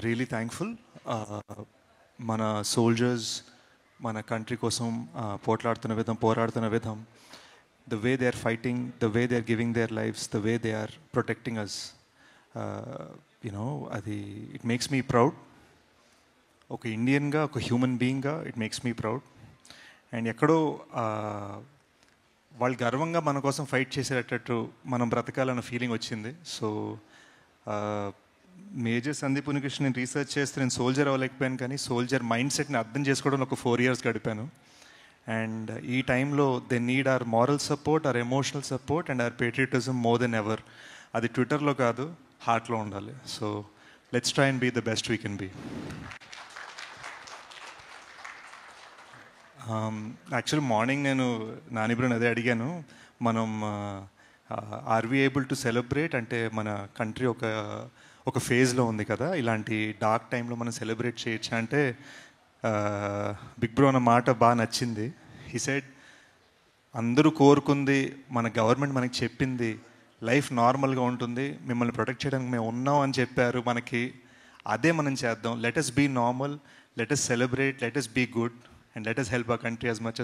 Really thankful. మన soldiers మన country కోసం పోట్లాడుతున్న విధం, పోరాడుతున్న విధం, the way they are fighting, the way they are giving their lifes, the way they are protecting us, you know అది ఇట్ మేక్స్ మీ ప్రౌడ్. ఒక ఇండియన్గా, ఒక హ్యూమన్ బీయింగ్గా it makes me proud. And ఎక్కడో వాళ్ళు గర్వంగా మన కోసం ఫైట్ చేసేటట్టు మనం బ్రతకాలన్న ఫీలింగ్ వచ్చింది. సో మేజర్ సందీప్ ఉనికృష్ణ నేను రీసెర్చ్ చేస్తే నేను సోల్జర్ అవ్వలేకపోయాను, కానీ సోల్జర్ మైండ్ సెట్ని అర్థం చేసుకోవడంలో ఒక 4 years గడిపాను. అండ్ ఈ టైంలో they need our moral support, our emotional support and our patriotism more than ever. అది ట్విట్టర్లో కాదు, హార్ట్లో ఉండాలి. So let's try and be the best we can be. Actually morning నేను నానిబ్రని అదే అడిగాను, మనం are we able to celebrate, అంటే మన కంట్రీ ఒక ఫేజ్లో ఉంది కదా, ఇలాంటి డార్క్ టైంలో మనం సెలబ్రేట్ చేయొచ్చా అంటే బిగ్ బ్రో అన్న మాట బాగా నచ్చింది. హీ సెడ్ అందరూ కోరుకుంది, మన గవర్నమెంట్ మనకి చెప్పింది లైఫ్ నార్మల్గా ఉంటుంది, మిమ్మల్ని ప్రొటెక్ట్ చేయడానికి మేము ఉన్నాం అని చెప్పారు మనకి, అదే మనం చేద్దాం. Let us be normal, let us celebrate, let us be good, and let us help our country as much as